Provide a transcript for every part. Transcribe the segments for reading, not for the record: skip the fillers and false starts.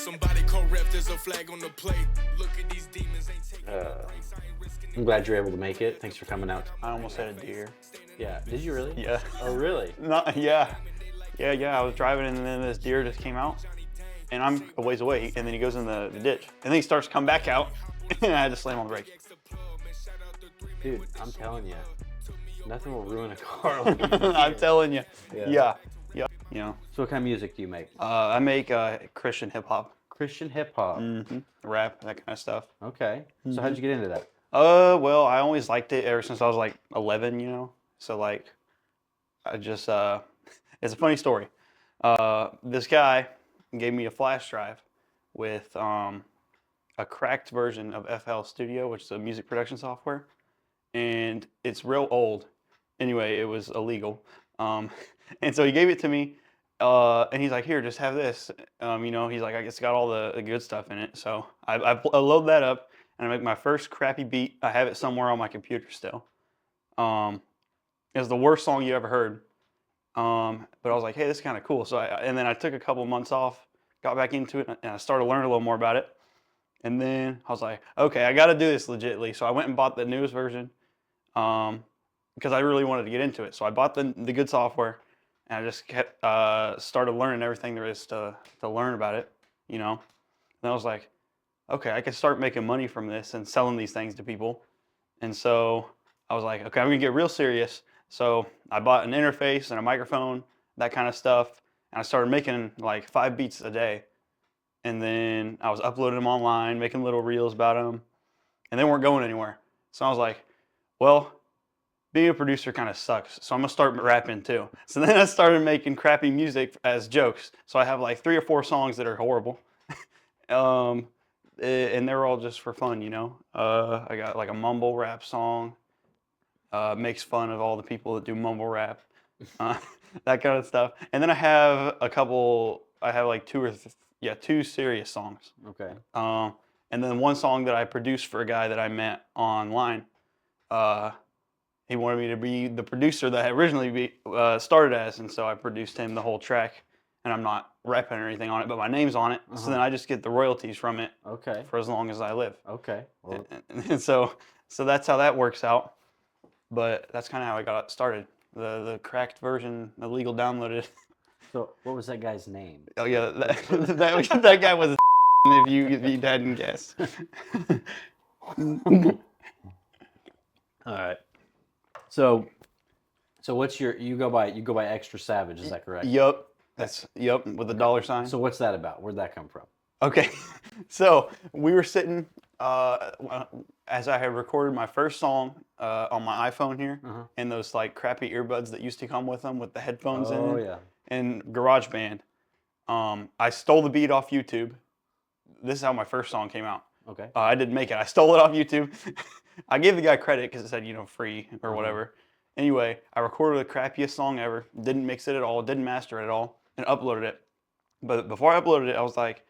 Somebody correct, there's a flag on the plate. Look at these demons, ain't taking no breaks. I ain't risking I'm glad you're able to make it. Thanks for coming out. I almost had a deer. Yeah. Did you really? Yeah. Oh, really? Yeah. I was driving and then this deer just came out, and I'm a ways away, and then he goes in the ditch, and then he starts to come back out, and I had to slam on the brake. Dude, I'm telling you, nothing will ruin a car like a deer. I'm telling you. Yeah. You know. So what kind of music do you make? I make Christian hip hop, Christian hip hop. rap, that kind of stuff. Okay. So how'd you get into that? Well, I always liked it ever since I was like 11, you know. So like, I just it's a funny story. This guy gave me a flash drive with a cracked version of FL Studio, which is a music production software, and it's real old. Anyway, it was illegal, and so he gave it to me, and he's like, "Here, just have this." You know, he's like, "It's got all the good stuff in it." So I load that up, and I make my first crappy beat. I have it somewhere on my computer still. It's the worst song you ever heard. But I was like, hey, this is kind of cool. So and then I took a couple months off, got back into it, and I started learning a little more about it. And then I was like, okay, I got to do this legitly. So I went and bought the newest version because I really wanted to get into it. So I bought the good software, and I just kept started learning everything there is to learn about it, you know. And I was like, okay, I can start making money from this and selling these things to people. And so I was like, okay, I'm gonna get real serious. So I bought an interface and a microphone, that kind of stuff, and I started making like 5 beats a day. And then I was uploading them online, making little reels about them, and they weren't going anywhere. So I was like, well, being a producer kind of sucks, so I'm gonna start rapping too. So then I started making crappy music as jokes. So I have like 3 or 4 songs that are horrible, and they're all just for fun, you know. I got like a mumble rap song. Makes fun of all the people that do mumble rap, that kind of stuff. And then I have like 2 serious songs. Okay. And then one song that I produced for a guy that I met online. He wanted me to be the producer that I originally started as, and so I produced him the whole track. And I'm not rapping or anything on it, but my name's on it. So then I just get the royalties from it. Okay. For as long as I live. Okay. Well, And so that's how that works out. But that's kind of how I got started. The cracked version, illegal downloaded. so what was that guy's name? Oh yeah, that guy was a if you hadn't guessed. All right. So what's you go by Xtra Savage, is that correct? Yup. Yup, with the $sign. So what's that about? Where'd that come from? Okay. So we were sitting as I had recorded my first song on my iPhone here, and those like crappy earbuds that used to come with them with the headphones in it. Oh yeah. And GarageBand. I stole the beat off YouTube. This is how my first song came out. Okay. I didn't make it. I stole it off YouTube. I gave the guy credit because it said, free or whatever. Anyway, I recorded the crappiest song ever. Didn't mix it at all. Didn't master it at all. And uploaded it. But before I uploaded it, I was like,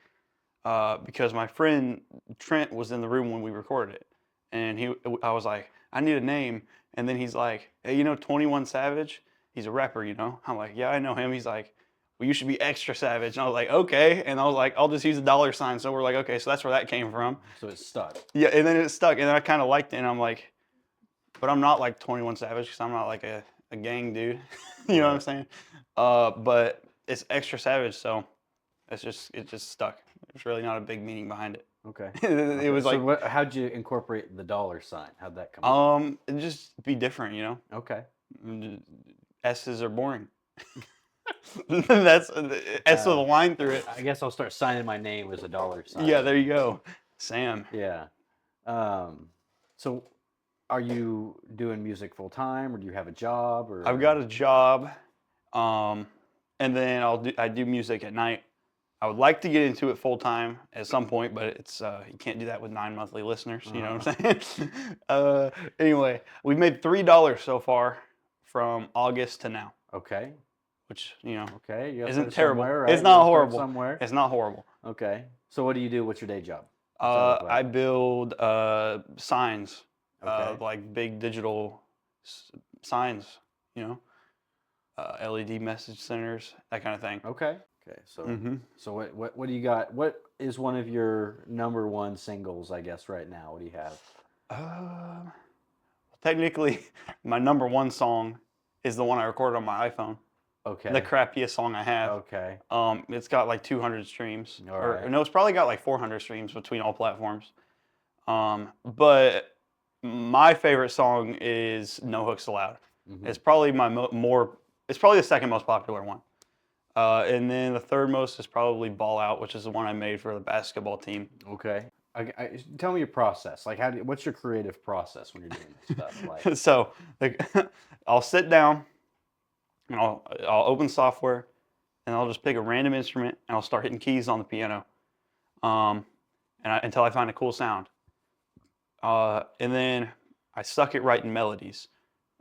because my friend Trent was in the room when we recorded it. And I was like, I need a name. And then he's like, hey, 21 Savage? He's a rapper, I'm like, yeah, I know him. He's like, well, you should be Xtra Savage. And I was like, okay. And I was like, I'll just use a $sign. So we're like, okay, so that's where that came from. So it stuck. Yeah, and then it stuck. And then I kind of liked it. And I'm like, but I'm not like 21 Savage because I'm not like a gang dude. You know what I'm saying? But it's Xtra Savage. So it just stuck. There's really not a big meaning behind it. Okay. It was so like, how'd you incorporate the $sign? How'd that come? It just be different, Okay. S's are boring. That's S with a line through it. I guess I'll start signing my name as a $sign. Yeah, there you go, Sam. Yeah. So, are you doing music full time, or do you have a job? Or I've got a job, and then I do music at night. I would like to get into it full time at some point, but it's you can't do that with 9 monthly listeners. You know what I'm saying? Anyway, we've made $3 so far from August to now. Okay. Which okay, isn't terrible. Right? It's not horrible. Somewhere. It's not horrible. Okay. So what do you do? What's your day job? I build signs, Okay. like big digital signs. LED message centers, that kind of thing. Okay. Okay. So Mm-hmm. so what do you got? What is one of your number one singles? I guess right now. What do you have? Technically, my number one song is the one I recorded on my iPhone. Okay. The crappiest song I have. Okay. It's got like 200 streams. All Or right. no, it's probably got like 400 streams between all platforms. But my favorite song is No Hooks Allowed. Mhm. It's probably it's probably the second most popular one. And then the third most is probably Ball Out, which is the one I made for the basketball team. Okay. Tell me your process. Like, what's your creative process when you're doing this stuff? Like, So I'll sit down and I'll open software and I'll just pick a random instrument and I'll start hitting keys on the piano until I find a cool sound. And then I suck at writing melodies.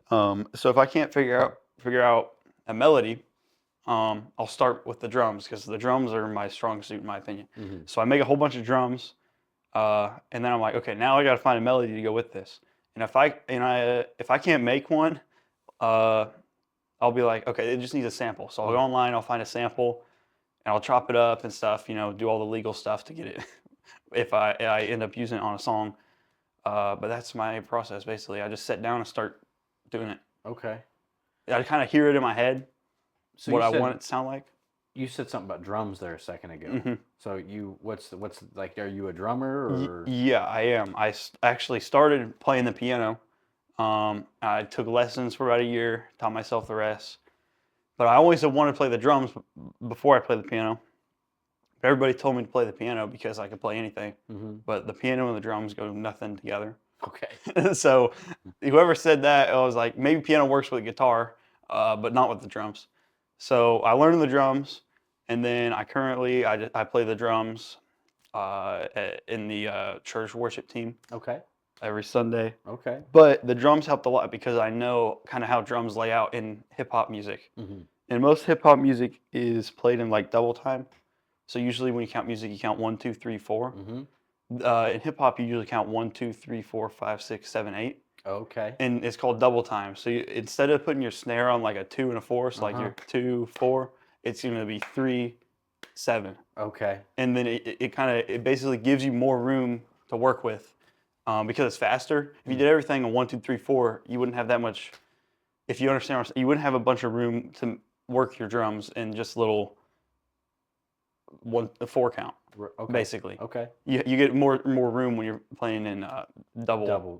So if I can't figure out a melody, I'll start with the drums because the drums are my strong suit in my opinion. mm-hmm. So I make a whole bunch of drums, and then I'm like, okay, now I got to find a melody to go with this. And if I can't make one, I'll be like, okay, it just needs a sample. So I'll go online, I'll find a sample, and I'll chop it up and stuff. Do all the legal stuff to get it. If I end up using it on a song, but that's my process basically. I just sit down and start doing it. Okay. I kind of hear it in my head. So what I want it to sound like. You said something about drums there a second ago. Mm-hmm. So what's like? Are you a drummer or? Yeah, I am. I actually started playing the piano. I took lessons for about a year, taught myself the rest. But I always wanted to play the drums before I played the piano. But everybody told me to play the piano because I could play anything. Mm-hmm. But the piano and the drums go nothing together. Okay. So whoever said that, I was like, maybe piano works with guitar, but not with the drums. So I learned the drums, and then I play the drums in the church worship team. Okay. Every Sunday. Okay. But the drums helped a lot because I know kind of how drums lay out in hip hop music. Mm-hmm. And most hip hop music is played in like double time. So usually when you count music, you count 1, 2, 3, 4. Mm-hmm. In hip hop, you usually count 1, 2, 3, 4, 5, 6, 7, 8. Okay. And it's called double time. So instead of putting your snare on like a 2 and a 4, so like your 2, 4, it's going to be 3, 7. Okay. And then it basically gives you more room to work with because it's faster. If you did everything on 1, 2, 3, 4, you wouldn't have that much. If you understand, you wouldn't have a bunch of room to work your drums in just little 4 count. Okay. Basically. Okay. You get more room when you're playing in double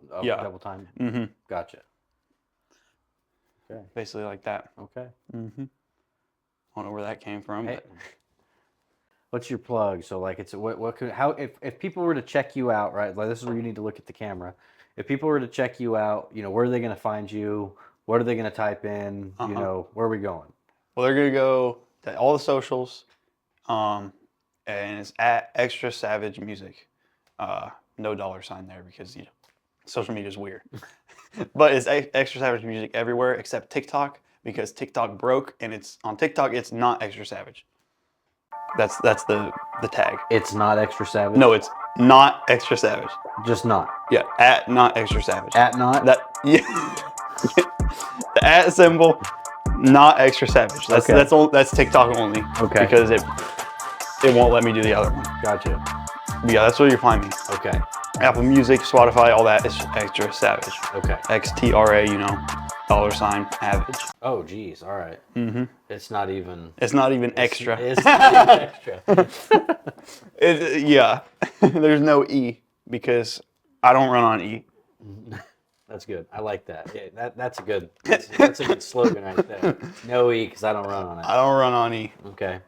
time. Mm-hmm. Gotcha. Okay. Basically like that. Okay. Mm-hmm. I don't know where that came from. Hey, But what's your plug? So like, if people were to check you out, right? Like this is where you need to look at the camera. If people were to check you out, where are they going to find you? What are they going to type in? Where are we going? Well, they're going to go to all the socials. And it's at xtrasavagemusic. No $sign there because social media is weird. But it's xtrasavagemusic everywhere except TikTok because TikTok broke and it's on TikTok it's not Xtra Savage. That's the tag. It's not Xtra Savage. No, it's not Xtra Savage. Just not. Yeah, at not Xtra Savage. At not. The at symbol, not Xtra Savage. That's TikTok only. Okay. Because it won't let me do the other one. Gotcha. But yeah, that's where you find me. Okay. Apple Music, Spotify, all that is Xtra Savage. Okay. XTRA, $avage. Oh, geez. All right. Mm-hmm. It's not even extra. It's not even extra. Yeah. There's no E because I don't run on E. That's good. I like that. Yeah, that's a good slogan right there. No E because I don't run on it. I don't run on E. Okay.